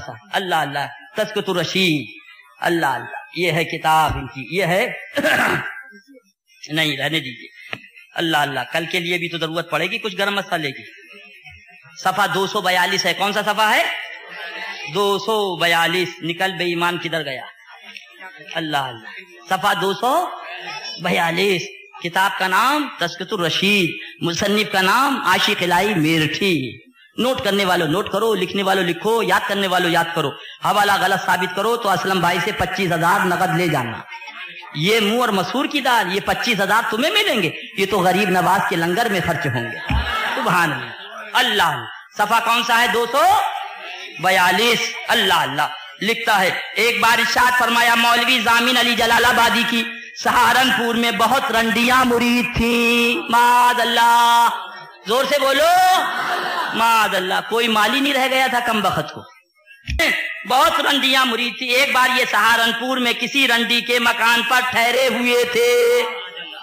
سا اللہ اللہ تذکرۃ الرشید اللہ اللہ یہ ہے کتاب ان کی یہ ہے نہیں رہنے دیجیے اللہ اللہ کل کے لیے بھی تو ضرورت پڑے گی کچھ گرم مسالے کی صفحہ 242 ہے کون سا صفحہ ہے 242 نکل بے ایمان کدھر گیا اللہ اللہ صفحہ 242 کتاب کا نام تذکرۃ الرشید مصنف کا نام عاشق الہی میرٹھی نوٹ کرنے والوں نوٹ کرو لکھنے والوں لکھو یاد کرنے والوں یاد کرو حوالہ غلط ثابت کرو تو اسلم بھائی سے 25,000 نقد لے جانا یہ منہ اور مسور کی دال یہ 25,000 تمہیں ملیں گے یہ تو غریب نواز کے لنگر میں خرچ ہوں گے سبحان اللہ اللہ صفحہ کون سا ہے 242 اللہ اللہ لکھتا ہے ایک بار ارشاد فرمایا مولوی ضامن علی جلال آبادی کی سہارنپور میں بہت رنڈیاں مرید تھیں معاذ اللہ زور سے بولو معاذ اللہ کوئی مالی نہیں رہ گیا تھا کم بخت کو بہت رنڈیاں مرید تھی ایک بار یہ سہارنپور میں کسی رنڈی کے مکان پر ٹھہرے ہوئے تھے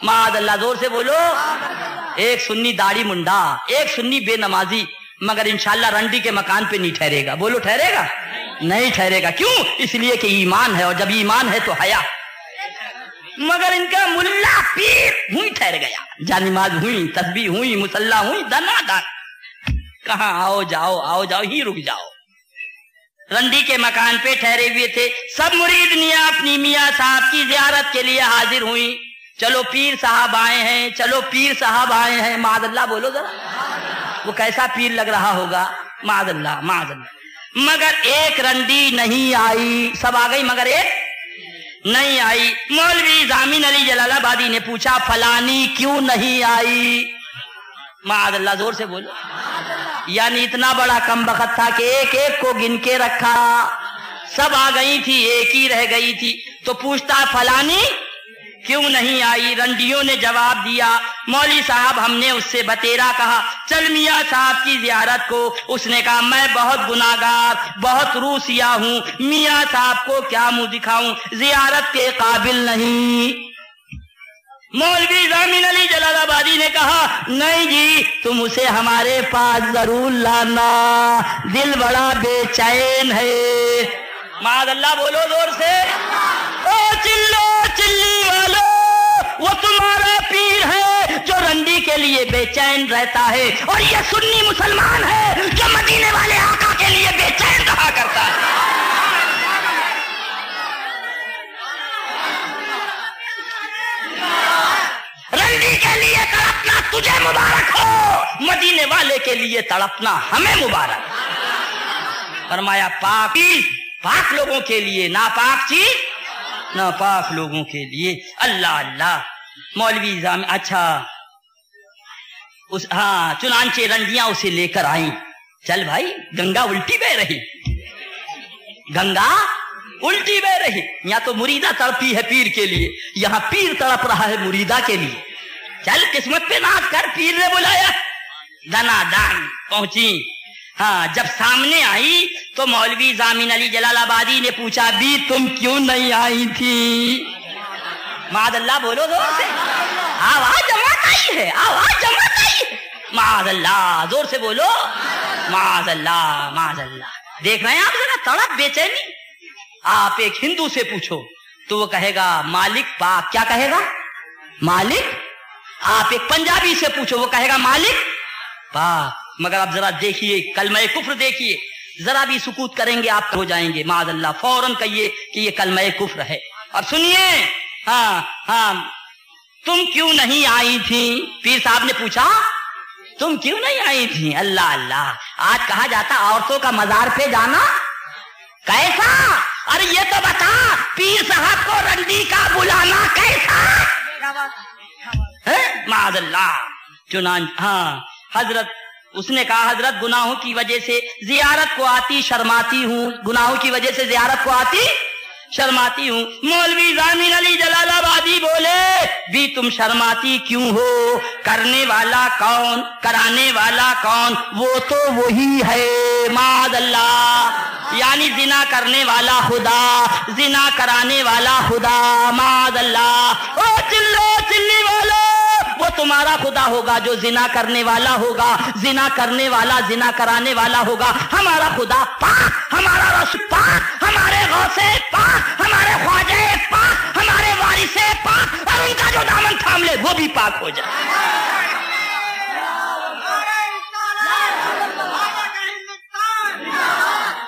معاذ اللہ زور سے بولو ایک سنی داڑھی منڈا ایک سنی بے نمازی مگر انشاءاللہ رنڈی کے مکان پہ نہیں ٹھہرے گا بولو ٹھہرے گا نہیں ٹھہرے گا کیوں اس لیے کہ ایمان ہے اور جب ایمان ہے تو حیا مگر ان کا ملا پیر ہوئی ٹھہر گیا جانماز ہوئی تسبیح ہوئی مصلی ہوئی دنا دن کہاں آؤ جاؤ ہی رک جاؤ رنڈی کے مکان پہ ٹھہرے ہوئے تھے سب مریدنیاں اپنی میاں صاحب کی زیارت کے لیے حاضر ہوئی چلو پیر صاحب آئے ہیں چلو پیر صاحب آئے ہیں معاذ اللہ بولو ذرا وہ کیسا پیر لگ رہا ہوگا معاذ اللہ مگر ایک رنڈی نہیں آئی سب آ گئی مگر ایک نہیں آئی مولوی ضامن علی جلال آبادی نے پوچھا فلانی کیوں نہیں آئی معاذ اللہ زور سے بولو یعنی اتنا بڑا کم بخت تھا کہ ایک ایک کو گن کے رکھا سب آ گئی تھی ایک ہی رہ گئی تھی تو پوچھتا فلانی کیوں نہیں آئی رنڈیوں نے جواب دیا مولوی صاحب ہم نے اس سے بتیرا کہا چل میاں صاحب کی زیارت کو اس نے کہا میں بہت گناہگار بہت روسیا ہوں میاں صاحب کو کیا منہ دکھاؤں زیارت کے قابل نہیں مولوی ضامن علی جلال آبادی نے کہا نہیں جی تم اسے ہمارے پاس ضرور لانا دل بڑا بے چین ہے معاذ اللہ بولو زور سے او چلو چلی والو وہ تمہارا پیر ہے جو رنڈی کے لیے بے چین رہتا ہے اور یہ سنی مسلمان ہے جو مدینے والے آقا کے لیے بے چین رہا کرتا ہے رنڈی کے لیے تڑپنا تجھے مبارک ہو مدینے والے کے لیے تڑپنا ہمیں مبارک فرمایا پاک لوگوں کے لیے ناپاک چیز ناپاک لوگوں کے لیے اللہ اللہ مولوی اچھا ہاں چنانچہ رنڈیاں اسے لے کر آئیں چل بھائی گنگا الٹی بہ رہی گنگا الٹی بہ رہی یہاں تو مریدہ تڑپی ہے پیر کے لیے یہاں پیر تڑپ رہا ہے مریدہ کے لیے چل قسمت پہ ناز کر پیر نے بلایا دنا دان پہنچی ہاں جب سامنے آئی تو مولوی ضامن علی جلال آبادی نے پوچھا بھی تم کیوں نہیں آئی تھی معاذ اللہ بولو زور سے آواز جماعت آئی ہے آواز جماعت آئی ہے معاذ اللہ زور سے بولو معاذ اللہ دیکھ رہے ہیں آپ ذرا تڑپ بے چینی آپ ایک ہندو سے پوچھو تو وہ کہے گا مالک پاک کیا کہے گا مالک آپ ایک پنجابی سے پوچھو وہ کہے گا مالک پاک مگر آپ ذرا دیکھیے کلمہ کفر دیکھیے ذرا بھی سکوت کریں گے آپ ہو جائیں گے معاذ اللہ فوراً کہیے کہ یہ کلمہ کفر ہے اور سنیے ہاں تم کیوں نہیں آئی تھی پیر صاحب نے پوچھا تم کیوں نہیں آئی تھی اللہ اللہ آج کہا جاتا عورتوں کا مزار پہ جانا کیسا ارے یہ تو بتا پیر صاحب کو رنڈی کا بلانا کیسا معاذ اللہ چنانچہ ہاں حضرت اس نے کہا حضرت گناہوں کی وجہ سے زیارت کو آتی شرماتی ہوں گناہوں کی وجہ سے زیارت کو آتی شرماتی ہوں مولوی ضامن علی جلال آبادی بولے بھی تم شرماتی کیوں ہو کرنے والا کون کرانے والا کون وہ تو وہی ہے معاذ اللہ یعنی زنا کرنے والا خدا زنا کرانے والا خدا معاذ اللہ او چلو چلی والو وہ تمہارا خدا ہوگا جو زنا کرنے والا ہوگا زنا کرنے والا زنا کرانے والا ہوگا ہمارا خدا پاک ہمارا رسول